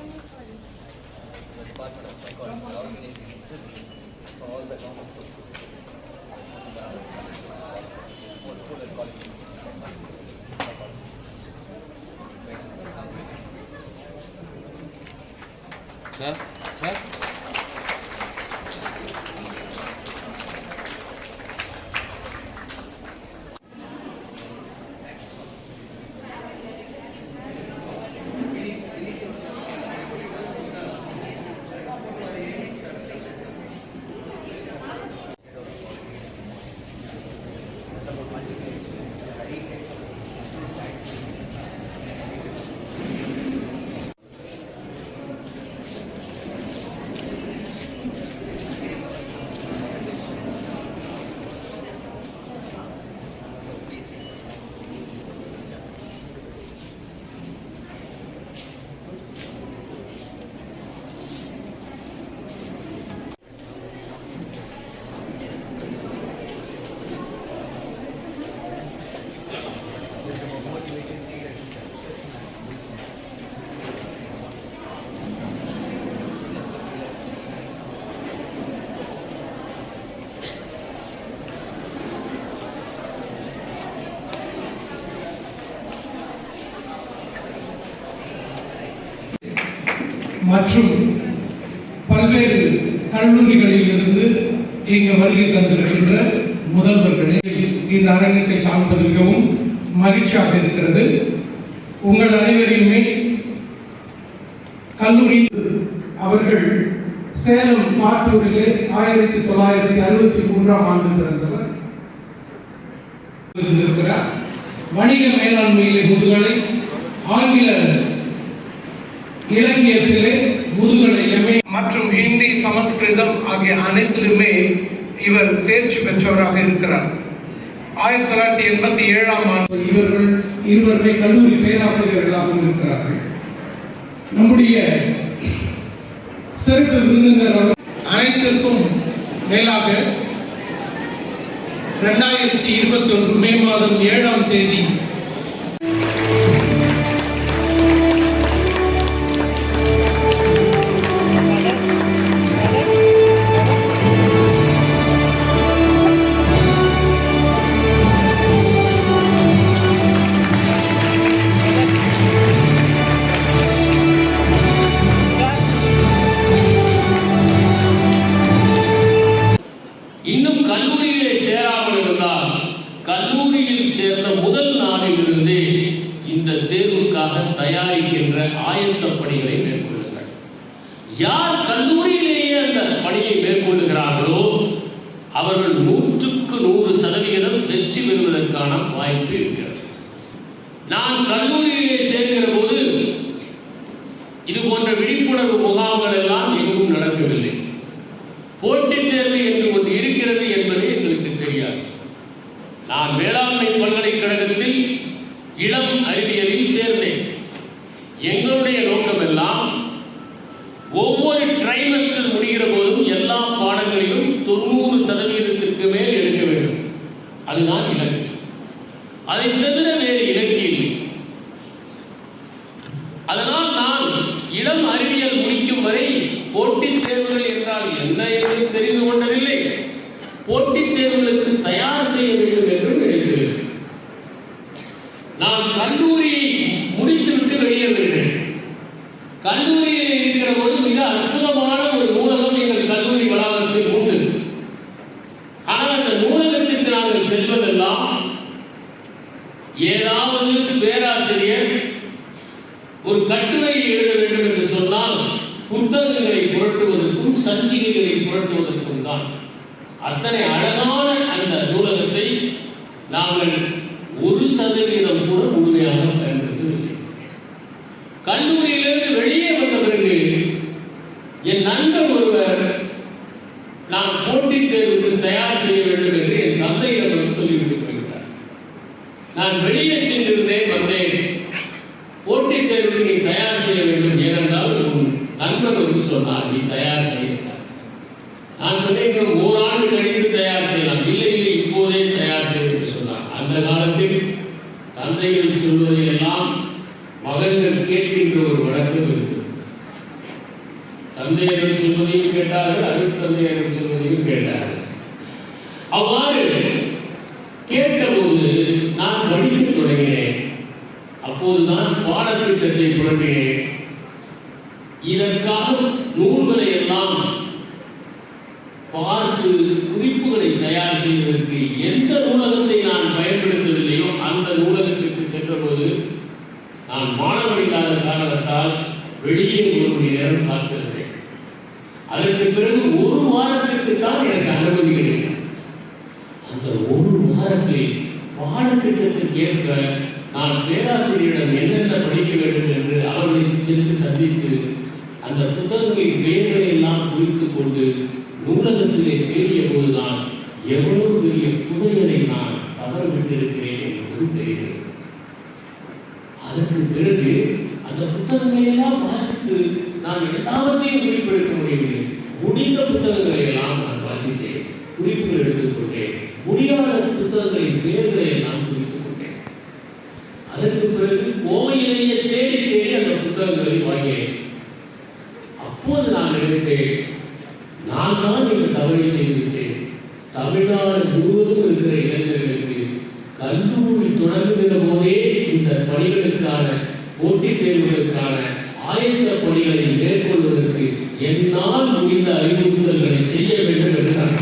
the Department of Psychology organizing for all the government schools. Both school and college. Sir, sir. மற்றும் பல்வேறு கல்லூரிகளில் இருந்து இங்கு வருகை தந்திருக்கின்ற முதல்வர்களை இந்த அரங்கத்தை காண்பது மிகவும் மகிழ்ச்சியாக இருக்கிறது. உங்கள் அனைவரையுமே கல்லூரி அவர்கள் சேலம் மாட்டூரிலே 1963 ஆண்டு பிறந்தவர். வணிக மேலாண்மையிலே முதுகலை, ஆங்கில இலக்கியத்திலே முதுகலை எம்ஏ மற்றும் ஹிந்தி, சமஸ்கிருதம் ஆகிய அனைத்திலுமே இவர் தேர்ச்சி பெற்றவராக இருக்கிறார். 1987 ஆண்டு இவர்கள் இருவருமே கல்லூரி பேராசிரியர்களாகவும் இருக்கிறார்கள். நம்முடைய சிறப்பு விருந்தினர் அனைத்திற்கும் மேலாக 2021 மே மாதம் 7ஆம் தேதி இன்னும் கல்லூரியிலே சேராமல் இருந்தால் கல்லூரியில் சேர்ந்த முதல் நாளிலிருந்தே இந்த தேர்வுக்காக தயாரிக்கின்ற ஆயத்த பணிகளை மேற்கொள்ளுங்கள். யார் கல்லூரியிலேயே அந்த பணியை மேற்கொள்ளுகிறார்களோ அவர்கள் 100% வெற்றி பெறுவதற்கான வாய்ப்பு இருக்கிறது. நான் கல்லூரியிலே சேர்க்கிற போது இது போன்ற விழிப்புணர்வு முகாம்கள் எல்லாம் எங்கும் நடக்கவில்லை. போட்டித் தேர்வு என்று ஒன்று இருக்கிறது என்பது எங்களுக்கு தெரியாது. நான் வேளாண்மை பல்கலைக்கழகத்தில் இளம் அறிவியலில் சேர்ந்தேன். எங்களுடைய நோக்கம் எல்லாம் ஒவ்வொரு ட்ரைமஸ்டர் முடிகிற போதும் எல்லா பாடங்களிலும் 90% மேல் எடுக்க வேண்டும். அதுதான் இலக்கு. அதை தவிர வேறு இலக்கு இல்லை. அதனால் நான் இளம் அறிவியல் முடிக்கும் வரை போட்டித் தேர்வுகள் என்றால் என்ன என்று தெரிந்து கொண்டதில்லை. போட்டித் தேர்வுகளுக்கு தயார் செய்ய வேண்டும் என்று நினைத்தேன். நான் கல்லூரியை முடித்துவிட்டு வெளியே வருகிறேன். கல்லூரியில் இருக்கிற போது மிக அற்புதமான ஒரு நூலகம் எங்கள் கல்லூரி வளாகத்தில் உண்டு. ஆனால் அந்த நூலகத்திற்கு நாங்கள் செல்வதெல்லாம் ஏதாவது பேராசிரியர் ஒரு கட்டுரையை எழுத வேண்டும் என்று சொன்னால் புத்தகங்களை புரட்டுவதற்கும் சஞ்சிகைகளை புரட்டுவதற்கும் தான். அத்தனை அழகான அந்த நூலகத்தை நாங்கள் 1% கூட முழுமையாக பயன்படுத்தவில்லை. கல்லூரியிலிருந்து வெளியே வந்த பிறகு என் நண்பர் ஒருவர் நான் போட்டித் தேர்வுக்கு தயார் செய்ய வேண்டும் என்று என் தந்தையிடம் சொல்லிவிட்டு போய்விட்டார். நான் வெளியே சென்றிருந்தேன், வந்தேன். போட்டித் தேர்வுக்கு நீ தயார் செய்ய வேண்டும், ஏனென்றால் உன் நண்பர் வந்து சொன்னார் நீ தயார் செய்ய. நான் சொன்னேன் ஓராண்டு கழித்து தயார் செய்யலாம். இல்லை இல்லை இப்போதே தயார் செய்ய என்று சொன்னார். அந்த காலத்தில் தந்தைகள் சொல்வதை எல்லாம் மகன்கள் கேட்கின்ற ஒரு வழக்கம் இருக்குது. தந்தையர்கள் சொல்வதையும் கேட்டார்கள், அருள் தந்தையர்கள் சொல்வதையும் கேட்டார்கள். அவ்வாறு கேட்டபோது நான் படிக்க தொடங்கினேன். அப்போதுதான் பாடத்திட்டத்தை புரட்டினேன். இதற்காக நூல்களை எல்லாம் பார்த்து குறிப்புகளை தயார் செய்வதற்கு எந்த நூலகத்தை நான் பயன்படுத்தவில்லையோ அந்த நூலகத்திற்கு சென்றபோது நான் மாணவன் இல்லாத காரணத்தால் வெளியே ஒரு மணி நேரம் காத்திருந்தேன். அதற்கு பிறகு ஒரு வாரத்திற்கு தான் எனக்கு அனுமதி கிடைத்தது. அந்த ஒரு வாரத்தில் பாடத்திட்டத்திற்கு ஏற்ப நான் பேராசிரியரிடம் என்னென்ன படிக்க வேண்டும் என்று அவர்களை சென்று சந்தித்து அந்த புத்தகங்களின் பெயர்களை எல்லாம் குறித்துக் கொண்டு நூலகத்திலே தேடிய போதுதான் எவ்வளவு பெரிய புதையலை நான் தவறவிட்டிருக்கிறேன் என்பது தெரிகிறது. அதற்கு பிறகு அந்த புத்தகங்களை எல்லாம் வாசித்து நான் எல்லாவற்றையும் குறிப்பெடுக்க முடியவில்லை. முடிந்த புத்தகங்களை எல்லாம் நான் வாசித்தேன், குறிப்புகள் எடுத்துக்கொண்டேன். முடியாத புத்தகங்களின் பெயர்களை எல்லாம் குறித்துக் கொண்டேன். அதற்கு பிறகு கோவையிலேயே தேடி தேடி அந்த புத்தகங்களை வாங்கினேன். அப்போது நான் நினைத்தேன், நான் தான் இந்த தவறை செய்துவிட்டேன். தமிழ்நாடு முழுவதும் இருக்கிற இளைஞர்களுக்கு கல்லூரி தொடங்குகிற போதே இந்த பணிகளுக்கான போட்டித் தேர்வுகளுக்கான ஆயத்த பணிகளை மேற்கொள்வதற்கு என்னால் முடிந்த அறிவுறுத்தல்களை செய்ய வேண்டும் என்று நான்